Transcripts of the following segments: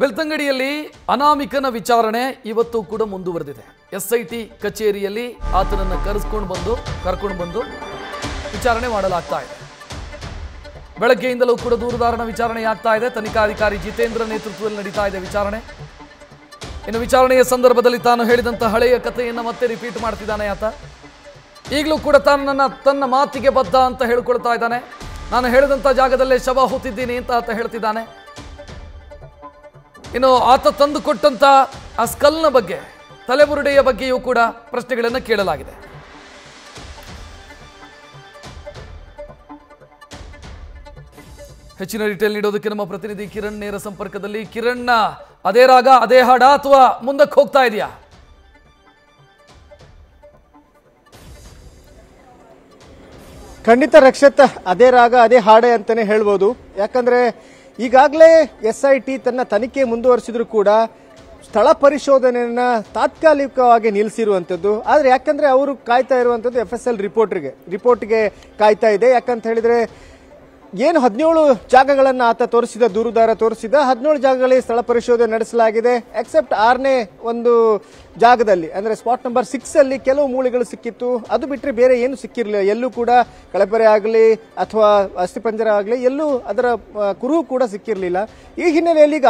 ಬೆಳ್ತಂಗಡಿಯಲ್ಲಿ ಅನಾಮಿಕನ ವಿಚಾರಣೆ ಇವತ್ತು ಕೂಡ ಮುಂದುವರೆದಿದೆ. ಎಸ್ಐಟಿ ಕಚೇರಿಯಲ್ಲಿ ಆತನನ್ನು ಕರ್ಕೊಂಡು ಬಂದು ವಿಚಾರಣೆ ಮಾಡಲಾಗ್ತಾ ಇದೆ. ಬೆಳಗ್ಗೆಯಿಂದಲೂ ಕೂಡ ದೂರುದಾರನ ವಿಚಾರಣೆ ಆಗ್ತಾ ಇದೆ. ತನಿಖಾಧಿಕಾರಿ ಜಿತೇಂದ್ರ ನೇತೃತ್ವದಲ್ಲಿ ನಡೀತಾ ಇದೆ ವಿಚಾರಣೆ. ಇನ್ನು ವಿಚಾರಣೆಯ ಸಂದರ್ಭದಲ್ಲಿ ತಾನು ಹೇಳಿದಂತ ಹಳೆಯ ಕಥೆಯನ್ನು ಮತ್ತೆ ರಿಪೀಟ್ ಮಾಡ್ತಿದ್ದಾನೆ ಆತ. ಈಗಲೂ ಕೂಡ ತನ್ನ ಮಾತಿಗೆ ಬದ್ಧ ಅಂತ ಹೇಳ್ಕೊಳ್ತಾ ಇದ್ದಾನೆ. ನಾನು ಹೇಳಿದಂತ ಜಾಗದಲ್ಲೇ ಶವ ಹೂತಿದ್ದೀನಿ ಅಂತ ಆತ ಹೇಳ್ತಿದ್ದಾನೆ. ಇನ್ನು ಆತ ತಂದು ಕೊಟ್ಟಂತ ಆ ಸ್ಕಲ್ನ ಬಗ್ಗೆ, ತಲೆಬುರುಡೆಯ ಬಗ್ಗೆಯೂ ಕೂಡ ಪ್ರಶ್ನೆಗಳನ್ನು ಕೇಳಲಾಗಿದೆ. ಹೆಚ್ಚಿನ ಡೀಟೇಲ್ ನೀಡೋದಕ್ಕೆ ನಮ್ಮ ಪ್ರತಿನಿಧಿ ಕಿರಣ್ ನೇರ ಸಂಪರ್ಕದಲ್ಲಿ. ಕಿರಣ್, ಅದೇ ರಾಗ ಅದೇ ಹಾಡ ಅಥವಾ ಮುಂದಕ್ಕೆ ಹೋಗ್ತಾ ಇದೆಯಾ? ಖಂಡಿತ ರಕ್ಷತ್, ಅದೇ ರಾಗ ಅದೇ ಹಾಡೆ ಅಂತಾನೆ ಹೇಳ್ಬೋದು. ಯಾಕಂದ್ರೆ ಈಗಾಗಲೇ SIT ತನ್ನ ತನಿಖೆ ಮುಂದುವರಿಸಿದ್ರು ಕೂಡ ಸ್ಥಳ ಪರಿಶೋಧನೆಯನ್ನ ತಾತ್ಕಾಲಿಕವಾಗಿ ನಿಲ್ಲಿಸಿರುವಂಥದ್ದು. ಆದರೆ ಯಾಕಂದ್ರೆ ಅವರು ಕಾಯ್ತಾ ಇರುವಂಥದ್ದು FSL ರಿಪೋರ್ಟ್ಗೆ ಕಾಯ್ತಾ ಇದೆ. ಯಾಕಂತ ಹೇಳಿದ್ರೆ ಏನು 17 ಜಾಗಗಳನ್ನು ಆತ ದೂರುದಾರ ತೋರಿಸಿದ 17 ಜಾಗಗಳಲ್ಲಿ ಸ್ಥಳ ಪರಿಶೋಧನೆ ನಡೆಸಲಾಗಿದೆ. ಎಕ್ಸೆಪ್ಟ್ 6ನೇ ಒಂದು ಜಾಗದಲ್ಲಿ ಅಂದ್ರೆ ಸ್ಪಾಟ್ ನಂಬರ್ 6 ಅಲ್ಲಿ ಕೆಲವು ಮೂಳೆಗಳು ಸಿಕ್ಕಿತ್ತು. ಅದು ಬಿಟ್ಟರೆ ಬೇರೆ ಏನು ಸಿಕ್ಕಿರಲಿಲ್ಲ. ಎಲ್ಲೂ ಕೂಡ ಕಳಪರೆ ಆಗಲಿ ಅಥವಾ ಅಸ್ಥಿಪಂಜರ ಆಗಲಿ ಎಲ್ಲೂ ಅದರ ಕುರುಹು ಕೂಡ ಸಿಕ್ಕಿರಲಿಲ್ಲ. ಈ ಹಿನ್ನೆಲೆಯಲ್ಲಿ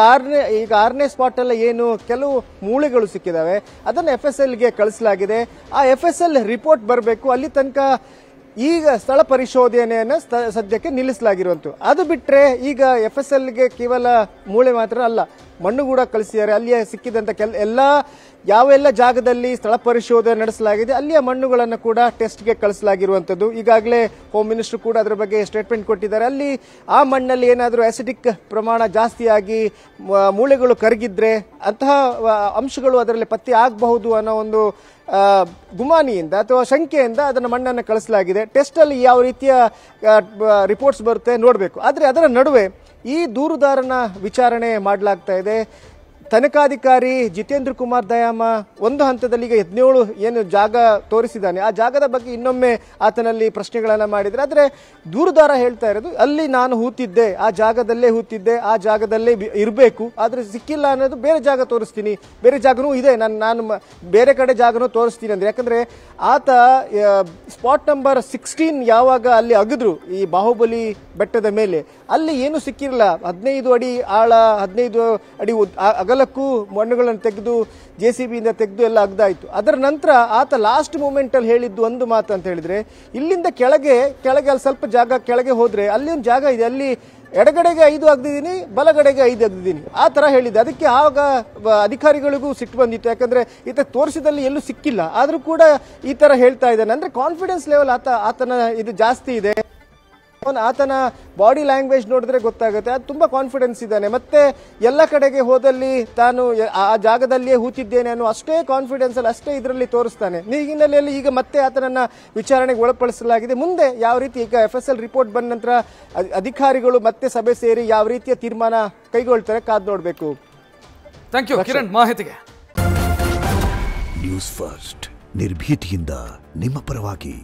ಈಗ 6ನೇ ಸ್ಪಾಟ್ ಅಲ್ಲಿ ಏನು ಕೆಲವು ಮೂಳೆಗಳು ಸಿಕ್ಕಿದಾವೆ ಅದನ್ನು FSLಗೆ ಕಳಿಸಲಾಗಿದೆ. ಆ FSL ರಿಪೋರ್ಟ್ ಬರಬೇಕು. ಅಲ್ಲಿ ತನಕ ಈಗ ಸ್ಥಳ ಪರಿಶೋಧನೆಯನ್ನು ಸದ್ಯಕ್ಕೆ ನಿಲ್ಲಿಸಲಾಗಿರುವಂಥದ್ದು. ಅದು ಬಿಟ್ಟರೆ ಈಗ FSLಗೆ ಕೇವಲ ಮೂಳೆ ಮಾತ್ರ ಅಲ್ಲ, ಮಣ್ಣು ಕೂಡ ಕಳಿಸಿದ್ದಾರೆ. ಅಲ್ಲಿಯೇ ಸಿಕ್ಕಿದಂಥ ಯಾವೆಲ್ಲ ಜಾಗದಲ್ಲಿ ಸ್ಥಳ ಪರಿಶೋಧನೆ ನಡೆಸಲಾಗಿದೆ ಅಲ್ಲಿಯ ಮಣ್ಣುಗಳನ್ನು ಕೂಡ ಟೆಸ್ಟ್ಗೆ ಕಳಿಸಲಾಗಿರುವಂಥದ್ದು. ಈಗಾಗಲೇ ಹೋಮ್ ಮಿನಿಸ್ಟರ್ ಕೂಡ ಅದರ ಬಗ್ಗೆ ಸ್ಟೇಟ್ಮೆಂಟ್ ಕೊಟ್ಟಿದ್ದಾರೆ. ಅಲ್ಲಿ ಆ ಮಣ್ಣಲ್ಲಿ ಏನಾದರೂ ಆಸಿಡಿಕ್ ಪ್ರಮಾಣ ಜಾಸ್ತಿಯಾಗಿ ಮೂಳೆಗಳು ಕರಗಿದ್ರೆ ಅಂತಹ ಅಂಶಗಳು ಅದರಲ್ಲಿ ಪತ್ತೆ ಆಗಬಹುದು ಅನ್ನೋ ಒಂದು ಗುಮಾನಿಯಿಂದ ಅಥವಾ ಶಂಕೆಯಿಂದ ಅದನ್ನು ಮಣ್ಣನ್ನು ಕಳಿಸಲಾಗಿದೆ. ಟೆಸ್ಟ್ ಅಲ್ಲಿ ಯಾವ ರೀತಿಯ ರಿಪೋರ್ಟ್ಸ್ ಬರುತ್ತೆ ನೋಡಬೇಕು. ಆದರೆ ಅದರ ನಡುವೆ ಈ ದೂರುದಾರನ ವಿಚಾರಣೆ ಮಾಡಲಾಗ್ತಾ ಇದೆ. ತನಿಖಾಧಿಕಾರಿ ಜಿತೇಂದ್ರ ಕುಮಾರ್ ದಯಾಮ ಒಂದು ಹಂತದಲ್ಲಿ ಈಗ 17 ಏನು ಜಾಗ ತೋರಿಸಿದ್ದಾನೆ ಆ ಜಾಗದ ಬಗ್ಗೆ ಇನ್ನೊಮ್ಮೆ ಆತನಲ್ಲಿ ಪ್ರಶ್ನೆಗಳನ್ನು ಮಾಡಿದ್ರೆ, ಆದರೆ ದೂರುದಾರ ಹೇಳ್ತಾ ಇರೋದು ಅಲ್ಲಿ ನಾನು ಹೂತಿದ್ದೆ, ಆ ಜಾಗದಲ್ಲೇ ಹೂತಿದ್ದೆ, ಆ ಜಾಗದಲ್ಲೇ ಇರಬೇಕು, ಆದರೆ ಸಿಕ್ಕಿಲ್ಲ ಅನ್ನೋದು ಬೇರೆ ಜಾಗ ತೋರಿಸ್ತೀನಿ, ಬೇರೆ ಜಾಗನೂ ಇದೆ, ನಾನು ಬೇರೆ ಕಡೆ ಜಾಗನೂ ತೋರಿಸ್ತೀನಿ ಅಂದ್ರೆ. ಯಾಕಂದ್ರೆ ಆತ ಸ್ಪಾಟ್ ನಂಬರ್ 16 ಯಾವಾಗ ಅಲ್ಲಿ ಅಗಿದ್ರು ಈ ಬಾಹುಬಲಿ ಬೆಟ್ಟದ ಮೇಲೆ ಅಲ್ಲಿ ಏನು ಸಿಕ್ಕಿರಲಿಲ್ಲ. 15 ಅಡಿ ಆಳ 15 ಅಡಿ ಅಗಲಕ್ಕೂ ಮಣ್ಣುಗಳನ್ನು ತೆಗೆದು JCB ಇಂದ ತೆಗೆದು ಎಲ್ಲ ಅಗ್ದಾಯ್ತು. ಅದರ ನಂತರ ಆತ ಲಾಸ್ಟ್ ಮೂಮೆಂಟ್ ಅಲ್ಲಿ ಹೇಳಿದ್ದು ಒಂದು ಮಾತು ಅಂತ ಹೇಳಿದ್ರೆ, ಇಲ್ಲಿಂದ ಕೆಳಗೆ ಅಲ್ಲಿ ಸ್ವಲ್ಪ ಜಾಗ ಕೆಳಗೆ ಹೋದ್ರೆ ಅಲ್ಲಿ ಒಂದು ಜಾಗ ಇದೆ, ಅಲ್ಲಿ ಎಡಗಡೆಗೆ 5 ಅಗ್ದಿದ್ದೀನಿ, ಬಲಗಡೆಗೆ 5 ಅಗ್ದಿದ್ದೀನಿ, ಆ ತರ ಹೇಳಿದ್ದೆ. ಅದಕ್ಕೆ ಆಗ ಅಧಿಕಾರಿಗಳಿಗೂ ಸಿಟ್ಟು ಬಂದಿತ್ತು. ಯಾಕಂದ್ರೆ ಈತ ತೋರಿಸಿದಲ್ಲಿ ಎಲ್ಲೂ ಸಿಕ್ಕಿಲ್ಲ, ಆದ್ರೂ ಕೂಡ ಈ ತರ ಹೇಳ್ತಾ ಇದ್ದಾನೆ ಅಂದ್ರೆ ಕಾನ್ಫಿಡೆನ್ಸ್ ಲೆವೆಲ್ ಆತನ ಇದು ಜಾಸ್ತಿ ಇದೆ. ಆತನ ಬಾಡಿ ಲ್ಯಾಂಗ್ವೇಜ್ ನೋಡಿದ್ರೆ ಗೊತ್ತಾಗುತ್ತೆ ಅದು ತುಂಬಾ ಕಾನ್ಫಿಡೆನ್ಸ್ ಇದ್ದಾನೆ. ಮತ್ತೆ ಎಲ್ಲ ಕಡೆಗೆ ಹೋದಲ್ಲಿ ತಾನು ಆ ಜಾಗದಲ್ಲಿಯೇ ಹೂತಿದ್ದೇನೆ ಅನ್ನೋ ಅಷ್ಟೇ ಕಾನ್ಫಿಡೆನ್ಸ್ ಅಲ್ಲಿ ಅಷ್ಟೇ ಇದರಲ್ಲಿ ತೋರಿಸ್ತಾನೆ. ಈ ಹಿನ್ನೆಲೆಯಲ್ಲಿ ಈಗ ಮತ್ತೆ ಆತನನ್ನ ವಿಚಾರಣೆಗೆ ಒಳಪಡಿಸಲಾಗಿದೆ. ಮುಂದೆ ಯಾವ ರೀತಿ ಈಗ FSL ರಿಪೋರ್ಟ್ ಬಂದ ನಂತರ ಅಧಿಕಾರಿಗಳು ಮತ್ತೆ ಸಭೆ ಸೇರಿ ಯಾವ ರೀತಿಯ ತೀರ್ಮಾನ ಕೈಗೊಳ್ತಾರೆ ಕಾದ್ ನೋಡಬೇಕು. ಥ್ಯಾಂಕ್ ಯು ಕಿರಣ್ ಮಾಹಿತಿಗೆ. ನ್ಯೂಸ್ ಫಸ್ಟ್ ನಿರ್ಭೀತಿಯಿಂದ ನಿಮ್ಮ ಪರವಾಗಿ.